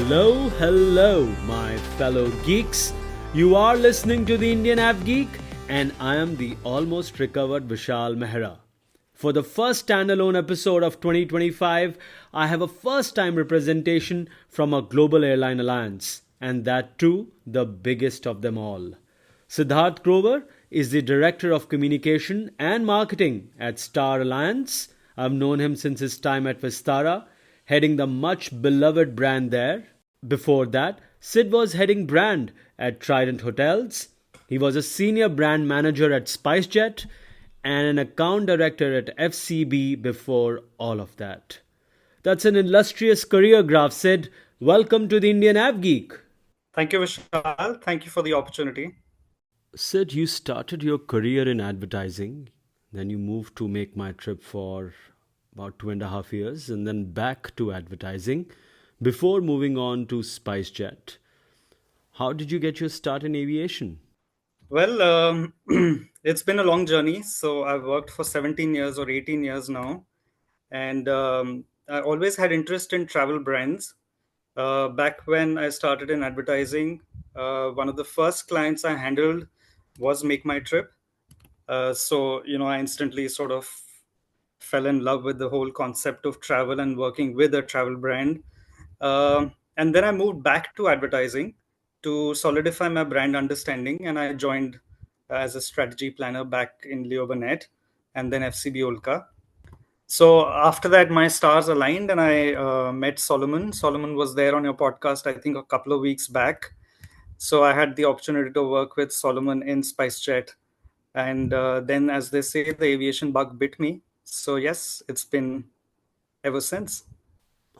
Hello, my fellow geeks. You are listening to the Indian AvGeek, and I am the almost recovered Vishal Mehra. For the first standalone episode of 2025, I have a first time representation from a global airline alliance, and that too, the biggest of them all. Sidharth Grover is the Director of Communication and Marketing at Star Alliance. I've known him since his time at Vistara, heading the much beloved brand there. Before that, Sid was heading brand at Trident Hotels. He was a senior brand manager at SpiceJet and an account director at FCB before all of that. That's an illustrious career graph, Sid. Welcome to the Indian AvGeek. Thank you, Vishal. Thank you for the opportunity. Sid, you started your career in advertising, then you moved to Make My Trip for about 2.5 years, and then back to advertising before moving on to SpiceJet. How did you get your start in aviation? Well, it's been a long journey. So I've worked for 17 years or 18 years now. And I always had interest in travel brands. Back when I started in advertising, one of the first clients I handled was Make My Trip. I instantly sort of fell in love with the whole concept of travel and working with a travel brand. And then I moved back to advertising to solidify my brand understanding, and I joined as a strategy planner back in Leo Burnett and then FCB Ulka. So after that, my stars aligned, and I met Solomon. Solomon was there on your podcast, I think, a couple of weeks back. So I had the opportunity to work with Solomon in SpiceJet, and then, as they say, the aviation bug bit me. So yes, it's been ever since.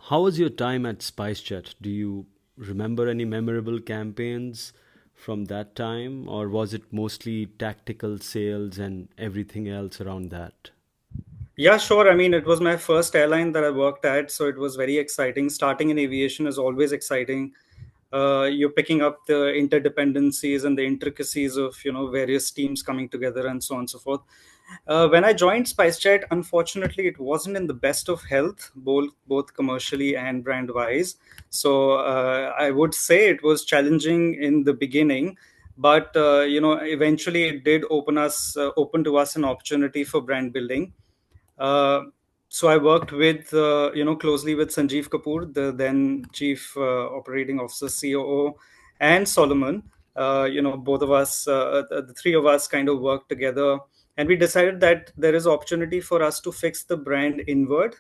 How was your time at SpiceJet? Do you remember any memorable campaigns from that time, or was it mostly tactical sales and everything else around that? Yeah, sure. I mean, it was my first airline that I worked at, so it was very exciting. Starting in aviation is always exciting. You're picking up the interdependencies and the intricacies of various teams coming together and so on and so forth. When I joined SpiceJet, unfortunately, it wasn't in the best of health, both commercially and brand wise. So I would say it was challenging in the beginning, but eventually it did open to us an opportunity for brand building. uh, so I worked with, closely with Sanjeev Kapoor, the then Chief Operating Officer, COO, and Solomon. Both of us, the three of us, kind of worked together, and we decided that there is opportunity for us to fix the brand inward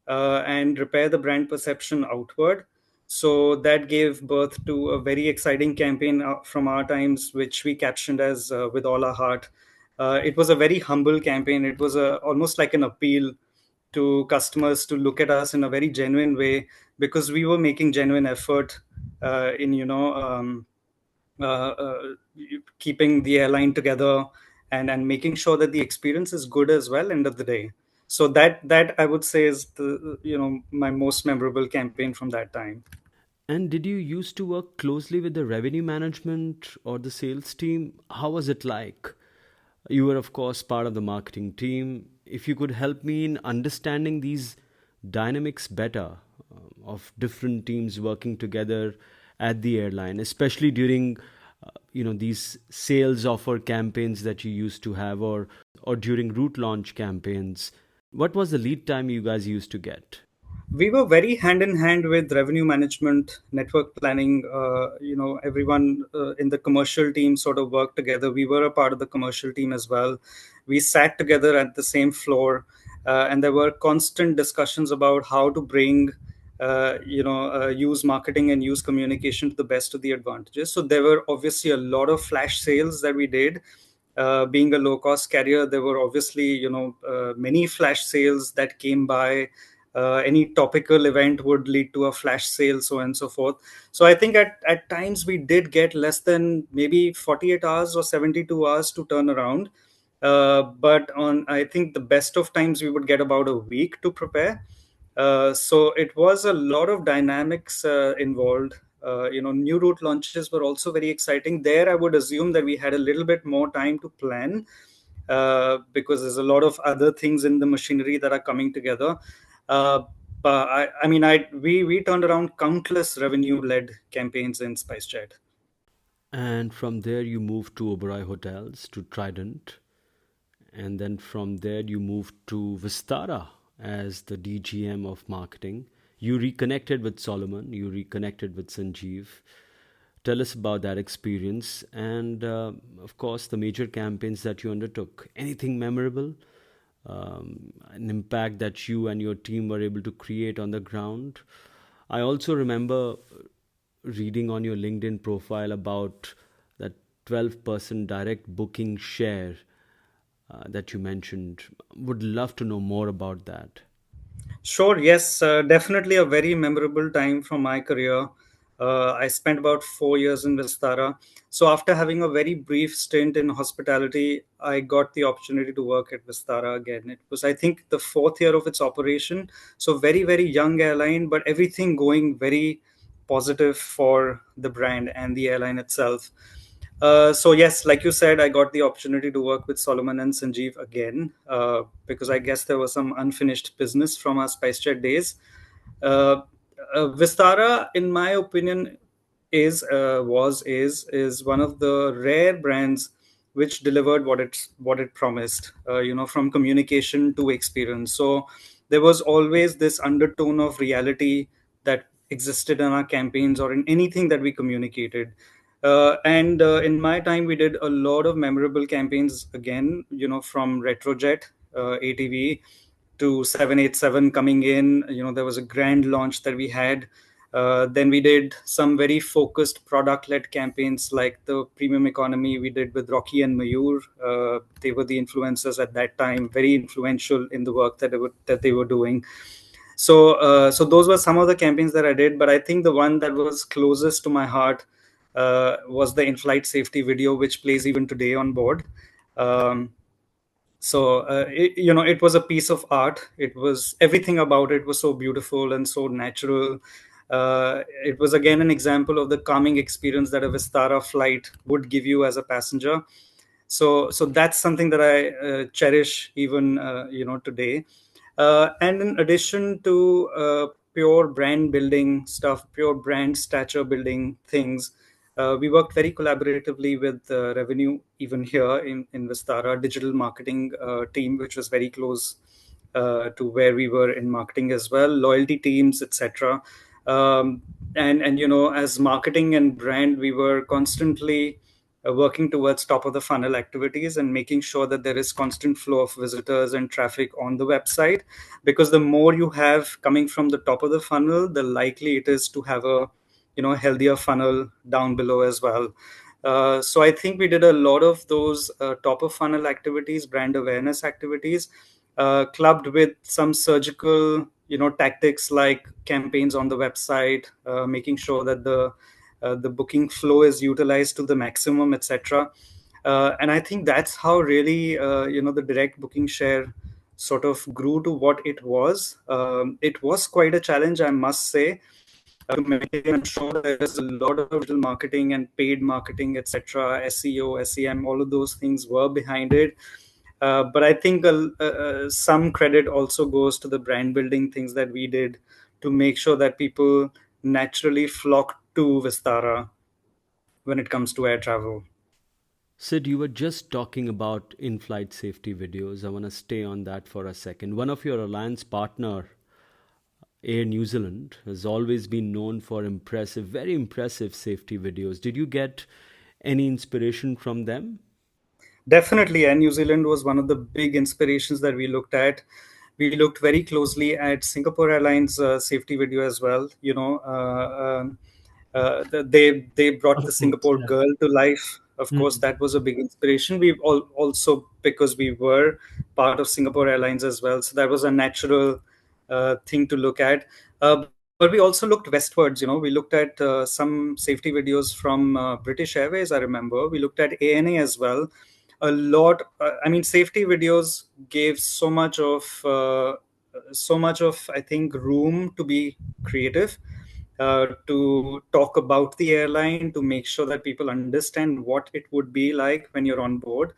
and repair the brand perception outward. So that gave birth to a very exciting campaign from our times, which we captioned as "With All Our Heart." It was a very humble campaign. It was almost like an appeal to customers to look at us in a very genuine way, because we were making genuine effort in keeping the airline together, and making sure that the experience is good as well, end of the day. So that I would say is the my most memorable campaign from that time. And did you used to work closely with the revenue management or the sales team? How was it like? You were, of course, part of the marketing team. If you could help me in understanding these dynamics better of different teams working together at the airline, especially during these sales offer campaigns that you used to have, or during route launch campaigns. What was the lead time you guys used to get? We were very hand in hand with revenue management, network planning. Everyone in the commercial team sort of worked together. We were a part of the commercial team as well. We sat together at the same floor, and there were constant discussions about how to bring use marketing and use communication to the best of the advantages. So there were obviously a lot of flash sales that we did. Being a low cost carrier, there were obviously many flash sales that came by. Any topical event would lead to a flash sale, so on and so forth. So I think at times we did get less than maybe 48 hours or 72 hours to turn around. But on, I think, the best of times, we would get about a week to prepare. So it was a lot of dynamics involved. New route launches were also very exciting. There, I would assume that we had a little bit more time to plan, because there's a lot of other things in the machinery that are coming together. Uh, We turned around countless revenue-led campaigns in SpiceJet. And from there, you moved to Oberoi Hotels, to Trident. And then from there, you moved to Vistara as the DGM of marketing. You reconnected with Solomon, you reconnected with Sanjeev. Tell us about that experience and, of course, the major campaigns that you undertook. Anything memorable? An impact that you and your team were able to create on the ground? I also remember reading on your LinkedIn profile about that 12% direct booking share that you mentioned. Would love to know more about that. Sure, yes, definitely a very memorable time from my career. I spent about 4 years in Vistara. So, after having a very brief stint in hospitality, I got the opportunity to work at Vistara again. It was, I think, the fourth year of its operation. So, very, very young airline, but everything going very positive for the brand and the airline itself. So yes, like you said, I got the opportunity to work with Solomon and Sanjeev again because I guess there was some unfinished business from our SpiceJet days. Uh, Vistara, in my opinion, is one of the rare brands which delivered what it promised. From communication to experience. So there was always this undertone of reality that existed in our campaigns or in anything that we communicated. And In my time, we did a lot of memorable campaigns again, from Retrojet, ATV, to 787 coming in. There was a grand launch that we had. Then we did some very focused product led campaigns like the premium economy we did with Rocky and Mayur. They were the influencers at that time, very influential in the work that they were doing. So those were some of the campaigns that I did, but I think the one that was closest to my heart was the in-flight safety video, which plays even today on board. Um, it was a piece of art. It was everything about it was so beautiful and so natural. It was again an example of the calming experience that a Vistara flight would give you as a passenger. So that's something that I cherish even today. And in addition to pure brand building stuff, pure brand stature building things, we worked very collaboratively with revenue even here in Vistara digital marketing team, which was very close to where we were in marketing as well, loyalty teams, etc. And as marketing and brand, we were constantly working towards top of the funnel activities and making sure that there is constant flow of visitors and traffic on the website, because the more you have coming from the top of the funnel, the likely it is to have a healthier funnel down below as well. So I think we did a lot of those top of funnel activities, brand awareness activities, clubbed with some surgical tactics like campaigns on the website, making sure that the booking flow is utilized to the maximum, etc. And I think that's how really the direct booking share sort of grew to what it was. It was quite a challenge, I must say, to maintain and ensure that there is a lot of digital marketing and paid marketing, etc., SEO, SEM, all of those things were behind it. But I think some credit also goes to the brand building things that we did to make sure that people naturally flock to Vistara when it comes to air travel. Sid, you were just talking about in flight safety videos. I want to stay on that for a second. One of your alliance partner, Air New Zealand, has always been known for impressive, very impressive safety videos. Did you get any inspiration from them? Definitely, and New Zealand was one of the big inspirations that we looked at. We looked very closely at Singapore Airlines safety video as well. They brought the Of course, Singapore yeah. girl to life. Of course, Mm. that was a big inspiration. Also, because we were part of Singapore Airlines as well, so that was a natural thing to look at. But we also looked westwards. We looked at some safety videos from British Airways. I remember we looked at ANA as well. A lot. Safety videos gave so much of I think room to be creative, to talk about the airline, to make sure that people understand what it would be like when you're on board.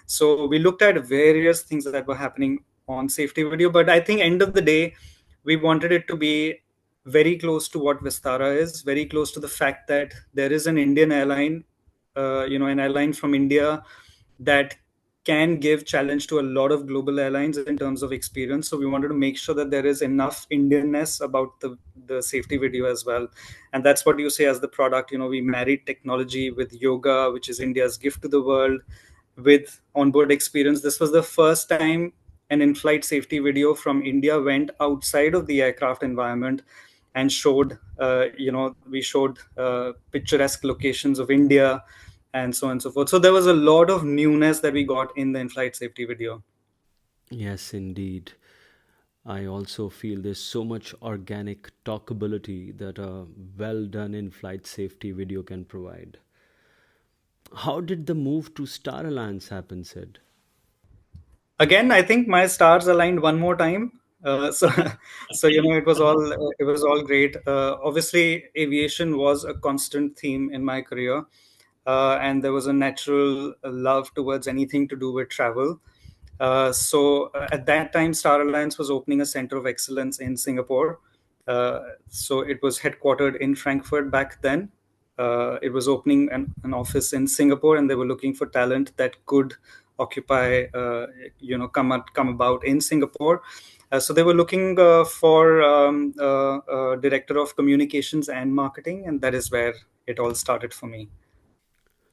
So we looked at various things that were happening on safety video, but I think end of the day, we wanted it to be very close to what Vistara is, very close to the fact that there is an Indian airline, an airline from India that can give challenge to a lot of global airlines in terms of experience. So we wanted to make sure that there is enough Indianness about the safety video as well. And that's what you say as the product. We married technology with yoga, which is India's gift to the world, with onboard experience. This was the first time an in-flight safety video from India went outside of the aircraft environment and showed, we showed picturesque locations of India and so on and so forth. So there was a lot of newness that we got in the in-flight safety video. Yes, indeed. I also feel there's so much organic talkability that a well done in flight safety video can provide. How did the move to Star Alliance happen, Sid? Again, I think my stars aligned one more time. So, so it was all great. Obviously, aviation was a constant theme in my career, and there was a natural love towards anything to do with travel. So at that time, Star Alliance was opening a center of excellence in Singapore. So it was headquartered in Frankfurt back then. It was opening an office in Singapore, and they were looking for talent that could occupy, come about in Singapore. So they were looking for director of communications and marketing, and that is where it all started for me.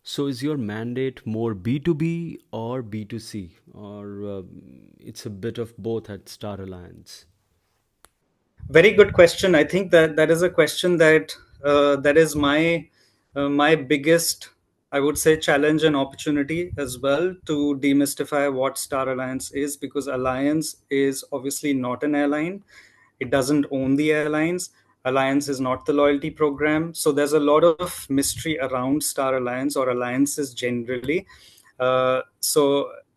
So, is your mandate more B2B or B2C? Or it's a bit of both at Star Alliance? Very good question. I think that is a question that is my biggest, I would say, challenge and opportunity as well, to demystify what Star Alliance is, because Alliance is obviously not an airline. It doesn't own the airlines. Alliance is not the loyalty program. So there's a lot of mystery around Star Alliance or alliances generally. As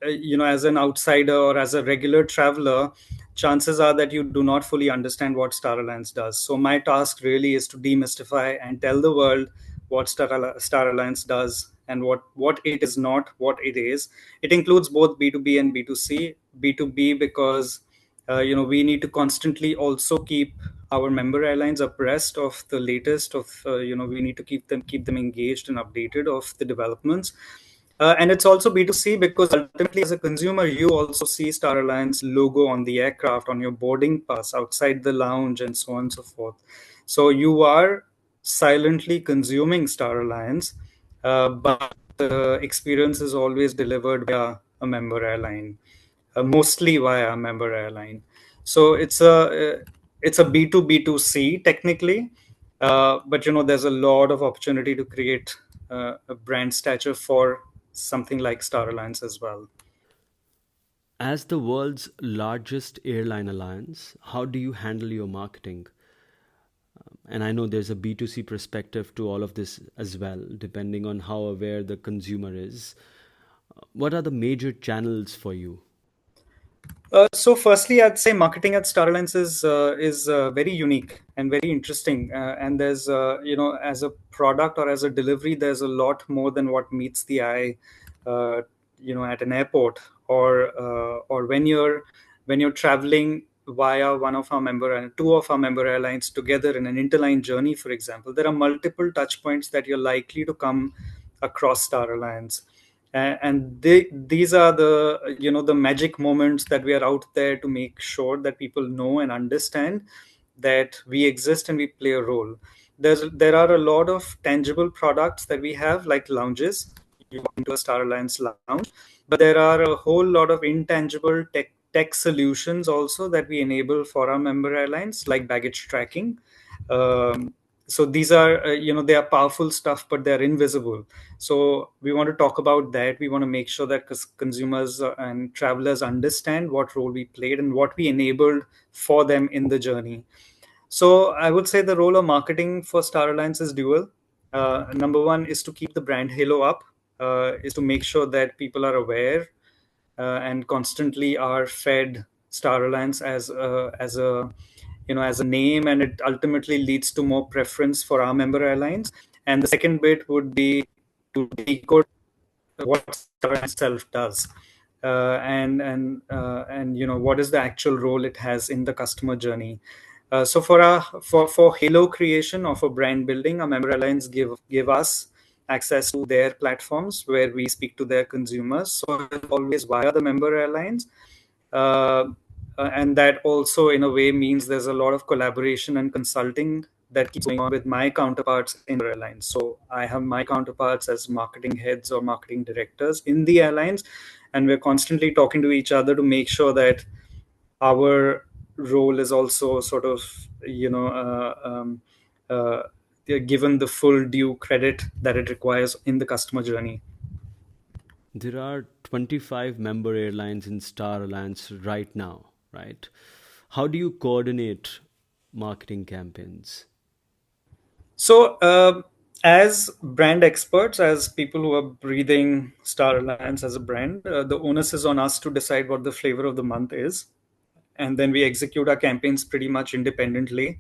an outsider or as a regular traveler, chances are that you do not fully understand what Star Alliance does. So my task really is to demystify and tell the world what Star Alliance does, and what it is not, what it is. It includes both B2B and B2C. B2B because we need to constantly also keep our member airlines abreast of the latest of we need to keep them engaged and updated of the developments. And it's also B2C because ultimately, as a consumer, you also see Star Alliance logo on the aircraft, on your boarding pass, outside the lounge, and so on and so forth. So you are silently consuming Star Alliance, but the experience is always delivered via a member airline, mostly via a member airline. So it's a B2B2C technically, but there's a lot of opportunity to create a brand stature for something like Star Alliance as well. As the world's largest airline alliance, how do you handle your marketing? And I know there's a B2C perspective to all of this as well, depending on how aware the consumer is. What are the major channels for you? So, firstly, I'd say marketing at Star Alliance is very unique and very interesting. And there's as a product or as a delivery, there's a lot more than what meets the eye, uh, at an airport, or when you're traveling via one of our member and two of our member airlines together in an interline journey, for example. There are multiple touch points that you're likely to come across Star Alliance. And these are the magic moments that we are out there to make sure that people know and understand that we exist and we play a role. There are a lot of tangible products that we have, like lounges. You go into a Star Alliance lounge, but there are a whole lot of intangible tech solutions also that we enable for our member airlines, like baggage tracking. So these are they are powerful stuff, but they're invisible. So we want to talk about that. We want to make sure that consumers and travelers understand what role we played and what we enabled for them in the journey. So I would say the role of marketing for Star Alliance is dual. Number one is to keep the brand halo up, is to make sure that people are aware and constantly are fed Star Alliance as a name, and it ultimately leads to more preference for our member airlines. And the second bit would be to decode what Star Alliance itself does, and what is the actual role it has in the customer journey. So for Halo creation or for brand building, our member airlines give us access to their platforms where we speak to their consumers. So it's always via the member airlines, uh, and that also in a way means there's a lot of collaboration and consulting that keeps going on with my counterparts in the airlines. So I have my counterparts as marketing heads or marketing directors in the airlines, and we're constantly talking to each other to make sure that our role is also sort of uh, given the full due credit that it requires in the customer journey. There are 25 member airlines in Star Alliance right now, right? How do you coordinate marketing campaigns? So, as brand experts, as people who are breathing Star Alliance as a brand, the onus is on us to decide what the flavor of the month is. And then we execute our campaigns pretty much independently.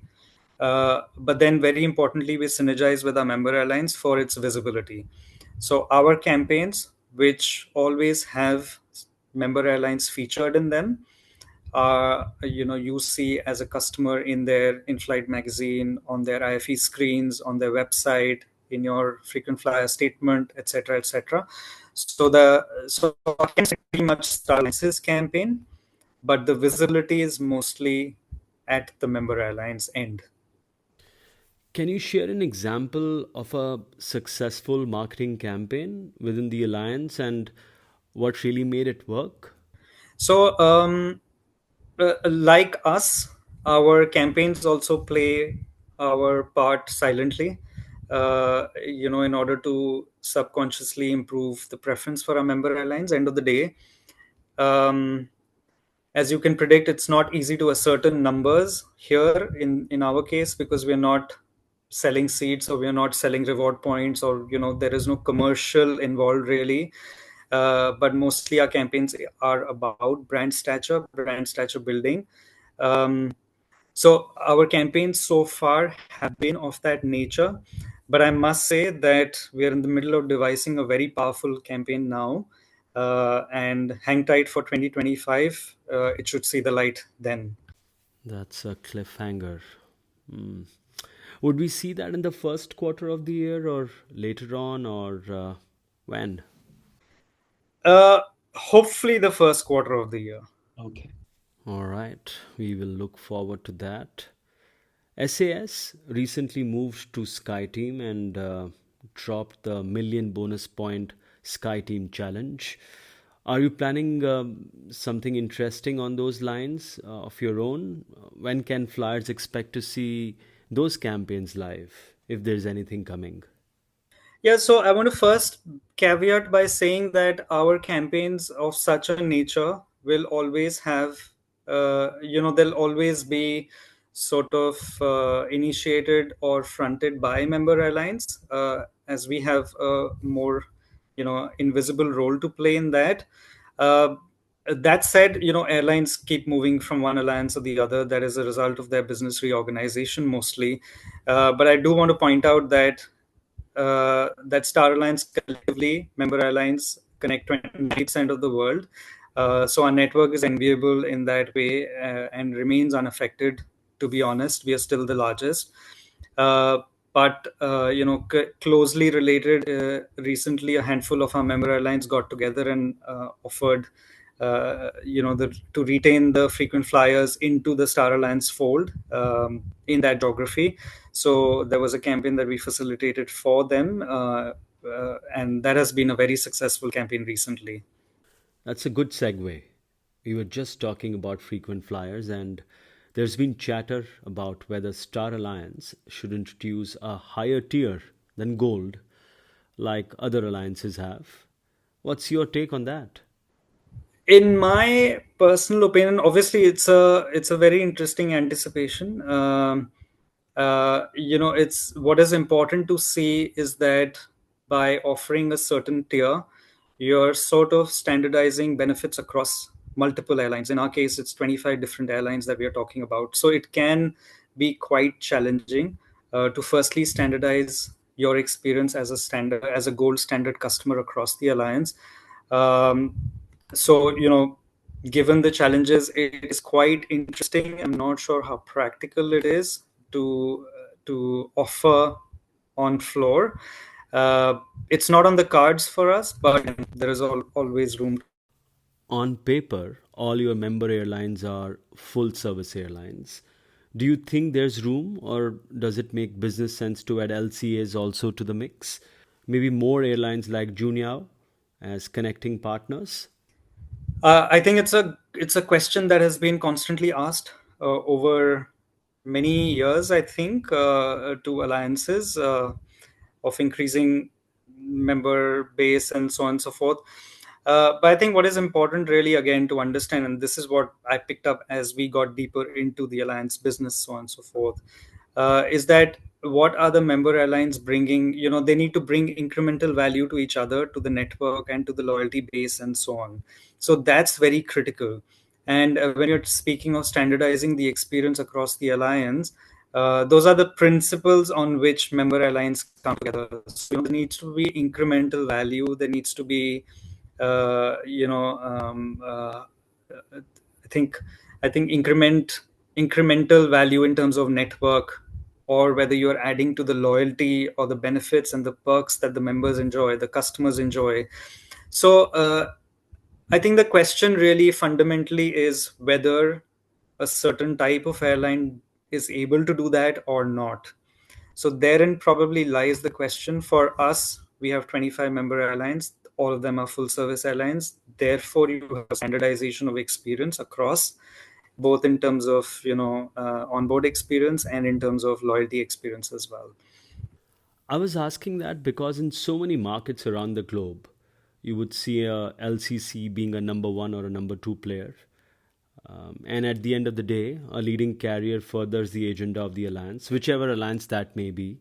But then, very importantly, we synergize with our member airlines for its visibility. So, our campaigns, which always have member airlines featured in them, you see as a customer in their in-flight magazine, on their IFE screens, on their website, in your frequent flyer statement, etc., etc. So our campaign is pretty much Starlink's campaign, but the visibility is mostly at the member airlines end. Can you share an example of a successful marketing campaign within the alliance and what really made it work? So, like us, our campaigns also play our part silently, in order to subconsciously improve the preference for our member airlines. End of the day, um, as you can predict, it's not easy to ascertain numbers here in our case because we're not selling seats or we're not selling reward points, or there is no commercial involved really. But mostly our campaigns are about brand stature building. Um, so our campaigns so far have been of that nature, but I must say that we are in the middle of devising a very powerful campaign now, and hang tight for 2025. It should see the light then. That's a cliffhanger. Hmm. Would we see that in the first quarter of the year or later on or when? Uh, Hopefully the first quarter of the year. Okay. All right. We will look forward to that. SAS recently moved to SkyTeam and dropped the million bonus point SkyTeam challenge. Are you planning something interesting on those lines of your own? When can flyers expect to see those campaigns live, if there's anything coming? Yeah, so I want to first caveat by saying that our campaigns of such a nature will always have, they'll always be sort of initiated or fronted by member airlines, as we have a more, invisible role to play in that. Uh, that said, airlines keep moving from one alliance or the other. That is a result of their business reorganization mostly. But I do want to point out that Star Alliance collectively, member airlines, connect 20% of the world. So our network is enviable in that way, and remains unaffected. To be honest, we are still the largest. Uh, but closely related, recently a handful of our member airlines got together and offered, to retain the frequent flyers into the Star Alliance fold, in that geography. So there was a campaign that we facilitated for them, and that has been a very successful campaign recently. That's a good segue. We were just talking about frequent flyers, and there's been chatter about whether Star Alliance should introduce a higher tier than Gold, like other alliances have. What's your take on that? In my personal opinion, obviously it's a very interesting anticipation. It's what is important to see is that by offering a certain tier, you're sort of standardizing benefits across multiple airlines. In our case, it's 25 different airlines that we are talking about. So it can be quite challenging to firstly standardize your experience as a gold standard customer across the alliance. Um, so given the challenges, it is quite interesting. I'm not sure how practical it is to offer on floor. It's not on the cards for us, but there is always room. On paper, all your member airlines are full service airlines. Do you think there's room, or does it make business sense to add LCAs also to the mix? Maybe more airlines like Junyao as connecting partners? I think it's a question that has been constantly asked over many years. I think to alliances of increasing member base and so on and so forth. But I think what is important really again to understand, and this is what I picked up as we got deeper into the alliance business, so on and so forth, is that what are the member airlines bringing? They need to bring incremental value to each other, to the network, and to the loyalty base, and so on. So that's very critical. And when you're speaking of standardizing the experience across the alliance, those are the principles on which member airlines come together. So there needs to be incremental value. There needs to be, uh, you know, um, uh, I think incremental value in terms of network, or whether you're adding to the loyalty or the benefits and the perks that the members enjoy, the customers enjoy. So I think the question really fundamentally is whether a certain type of airline is able to do that or not. So therein probably lies the question. For us, we have 25 member airlines. All of them are full service airlines. Therefore, you have standardization of experience across, both in terms of onboard experience and in terms of loyalty experience as well. I was asking that because in so many markets around the globe, you would see a LCC being a number one or a number two player. And at the end of the day, a leading carrier furthers the agenda of the alliance, whichever alliance that may be.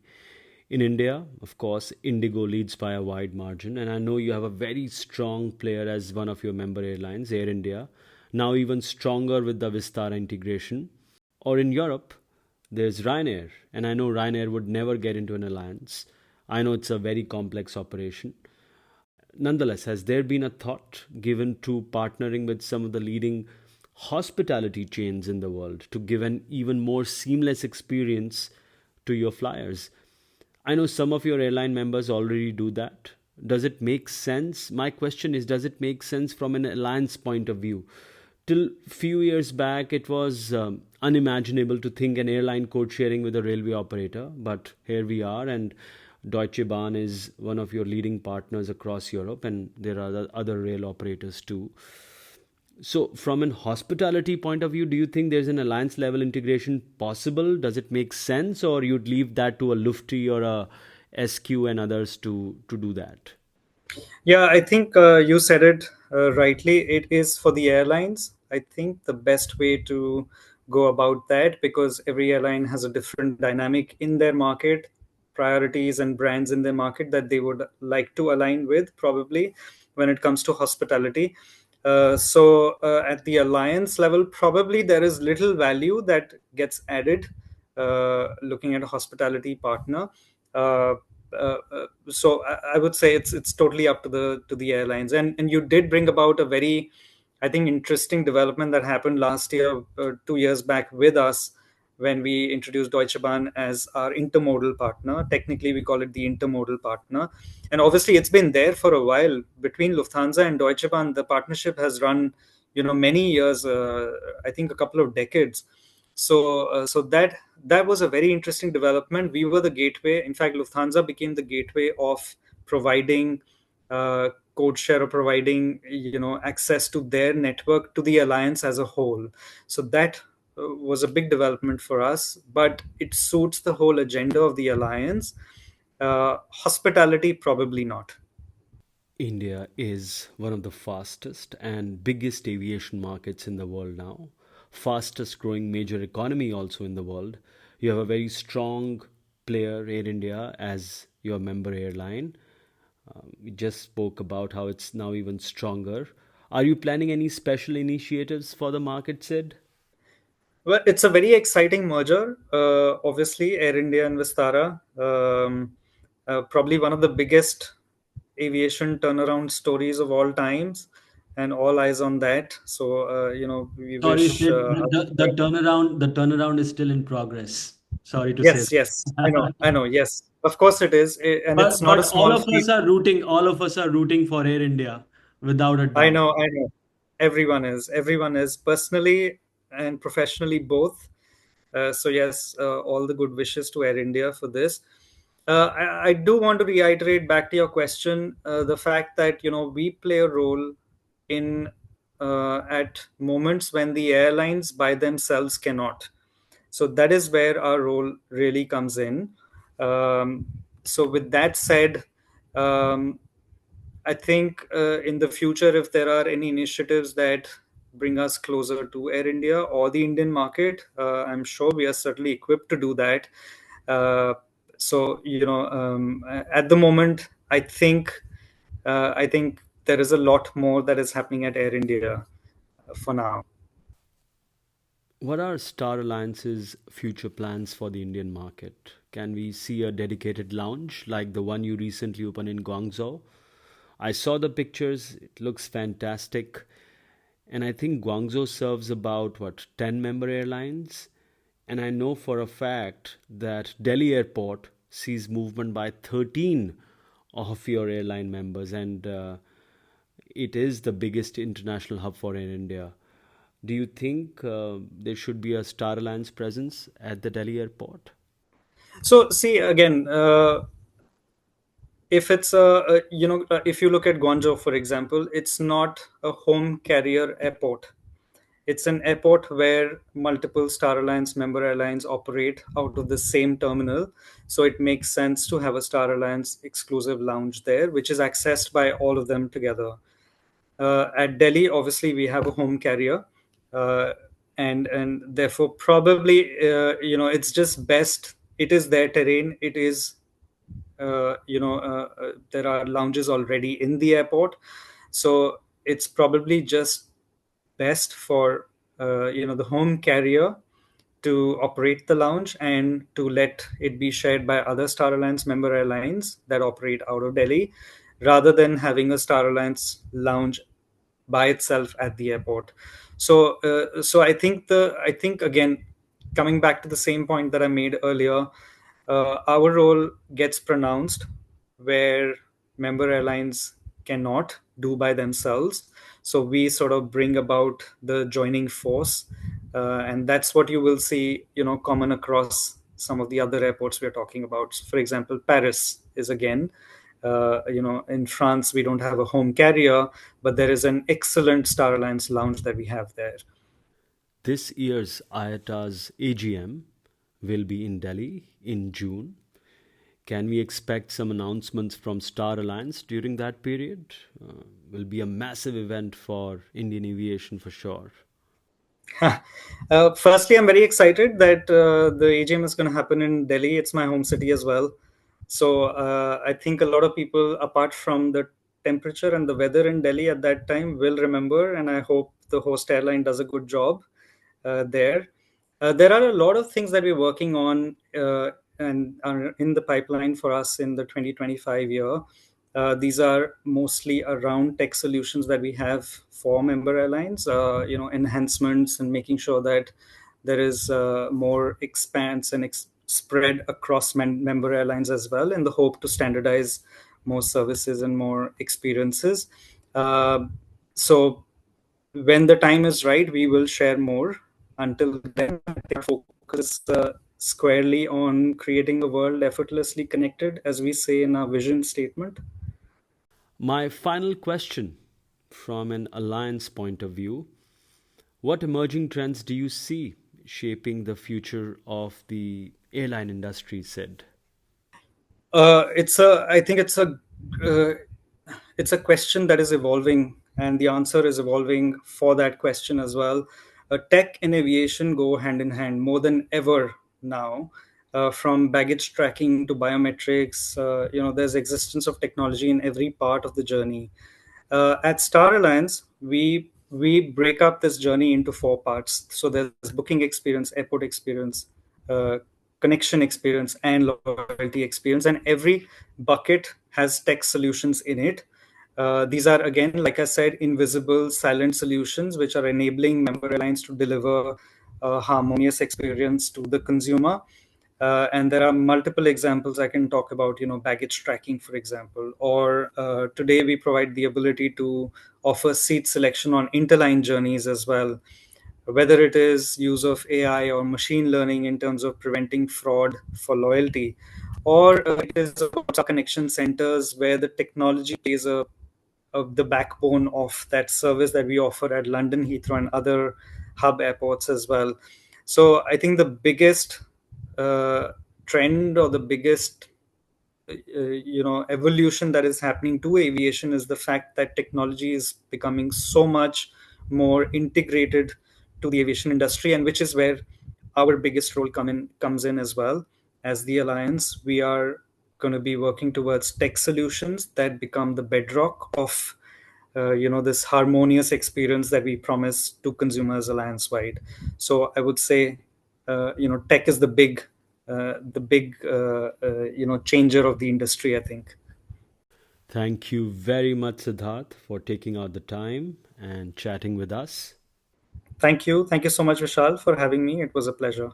In India, of course, Indigo leads by a wide margin, and I know you have a very strong player as one of your member airlines, Air India, now even stronger with the Vistara integration. Or in Europe, there's Ryanair, and I know Ryanair would never get into an alliance. I know it's a very complex operation. Nonetheless, has there been a thought given to partnering with some of the leading hospitality chains in the world to give an even more seamless experience to your flyers? I know some of your airline members already do that. Does it make sense? My question is, does it make sense from an alliance point of view? Till few years back, it was unimaginable to think an airline code sharing with a railway operator, but here we are, and Deutsche Bahn is one of your leading partners across Europe, and there are other rail operators too. So, from an hospitality point of view, do you think there's an alliance level integration possible? Does it make sense, or you'd leave that to a Lufty or a SQ and others to do that? Yeah, I think you said it rightly. It is for the airlines. I think the best way to go about that, because every airline has a different dynamic in their market, priorities and brands in their market that they would like to align with, probably when it comes to hospitality. At the alliance level, probably there is little value that gets added looking at a hospitality partner. Uh, I would say it's totally up to the airlines. And you did bring about a very, I think, interesting development that happened last year, 2 years back with us, when we introduced Deutsche Bahn as our intermodal partner. Technically, we call it the intermodal partner. And obviously, it's been there for a while. Between Lufthansa and Deutsche Bahn, the partnership has run, many years. I think a couple of decades. So that was a very interesting development. We were the gateway. In fact, Lufthansa became the gateway of providing code share, or providing access to their network to the alliance as a whole. So that was a big development for us, but it suits the whole agenda of the alliance. Hospitality, probably not. India is one of the fastest and biggest aviation markets in the world now. Fastest growing major economy also in the world. You have a very strong player, Air India, as your member airline. We just spoke about how it's now even stronger. Are you planning any special initiatives for the market, Sid? Well, it's a very exciting merger. Obviously, Air India and Vistara, probably one of the biggest aviation turnaround stories of all times. and all eyes on that. So we Sorry, wish. Sid, the turnaround is still in progress. Sorry to say Yes, that. yes, I know. Yes, of course it is, and it's But not a but small feat. all of us are rooting for Air India, without a I doubt. know, I know. Everyone is personally and professionally both. So yes, all the good wishes to Air India for this. I do want to reiterate back to your question, the fact that we play a role in at moments when the airlines by themselves cannot. So that is where our role really comes in. So with that said, um, I think in the future, if there are any initiatives that bring us closer to Air India or the Indian market, I'm sure we are certainly equipped to do that. Uh, at the moment, I think there is a lot more that is happening at Air India for now. What are Star Alliance's future plans for the Indian market? Can we see a dedicated lounge like the one you recently opened in Guangzhou? I saw the pictures, it looks fantastic. And I think Guangzhou serves about 10 member airlines. And I know for a fact that Delhi airport sees movement by 13 of your airline members, and it is the biggest international hub for Air India. Do you think there should be a Star Alliance presence at the Delhi airport? So see again, if it's if you look at Guangzhou, for example, it's not a home carrier airport. It's an airport where multiple Star Alliance member airlines operate out of the same terminal. So it makes sense to have a Star Alliance exclusive lounge there, which is accessed by all of them together. At Delhi, obviously, we have a home carrier, uh, and therefore probably it's just best. It is their terrain. It is there are lounges already in the airport, so it's probably just best for the home carrier to operate the lounge and to let it be shared by other Star Alliance member airlines that operate out of Delhi, rather than having a Star Alliance lounge by itself at the airport. So I think again, coming back to the same point that I made earlier, our role gets pronounced where member airlines cannot do by themselves. So we sort of bring about the joining force, and that's what you will see, common across some of the other airports we're talking about. So for example, Paris is again, in France, we don't have a home carrier, but there is an excellent Star Alliance lounge that we have there. This year's IATA's AGM will be in Delhi in June. Can we expect some announcements from Star Alliance during that period? Will be a massive event for Indian aviation for sure. Firstly, I'm very excited that the AGM is going to happen in Delhi. It's my home city as well. So I think a lot of people, apart from the temperature and the weather in Delhi at that time, will remember, and I hope the host airline does a good job there. There are a lot of things that we're working on and are in the pipeline for us in the 2025 year. These are mostly around tech solutions that we have for member airlines, enhancements and making sure that there is more expanse and spread across member airlines as well, in the hope to standardize more services and more experiences. Uh, so when the time is right, we will share more. Until then, I think focus squarely on creating a world effortlessly connected, as we say in our vision statement. My final question from an alliance point of view: what emerging trends do you see shaping the future of the airline industry, Sid? I think uh, it's a question that is evolving, and the answer is evolving for that question as well. Tech and aviation go hand in hand more than ever now. From baggage tracking to biometrics, there's existence of technology in every part of the journey. At Star Alliance, we break up this journey into four parts. So there's booking experience, airport experience, uh, connection experience, and loyalty experience, and every bucket has tech solutions in it. These are, again, like I said, invisible, silent solutions which are enabling member airlines to deliver a harmonious experience to the consumer. And there are multiple examples I can talk about, baggage tracking, for example. Or today we provide the ability to offer seat selection on interline journeys as well, whether it is use of AI or machine learning in terms of preventing fraud for loyalty, or it is about our connection centers where the technology plays of the backbone of that service that we offer at London Heathrow and other hub airports as well. So I think the biggest uh, trend, or the biggest evolution that is happening to aviation, is the fact that technology is becoming so much more integrated to the aviation industry, and which is where our biggest role comes in as well. As the alliance, we are going to be working towards tech solutions that become the bedrock of this harmonious experience that we promise to consumers alliance wide. So I would say tech is the big changer of the industry, I think. Thank you very much, Sidharth, for taking out the time and chatting with us. Thank you so much, Vishal, for having me. It was a pleasure.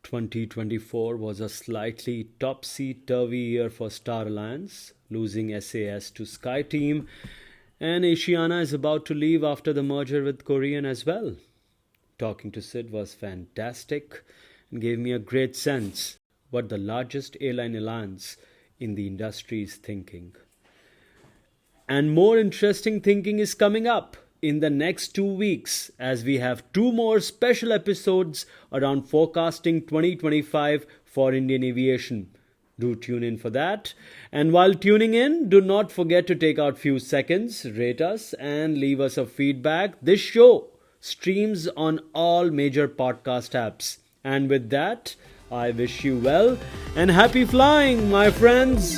2024 was a slightly topsy-turvy year for Star Alliance, losing SAS to SkyTeam, and Asiana is about to leave after the merger with Korean as well. Talking to Sid was fantastic and gave me a great sense what the largest airline alliance in the industry is thinking. And more interesting thinking is coming up in the next 2 weeks, as we have two more special episodes around forecasting 2025 for Indian aviation. Do tune in for that. And while tuning in, do not forget to take out few seconds, rate us, and leave us a feedback. This show streams on all major podcast apps. And with that, I wish you well and happy flying, my friends.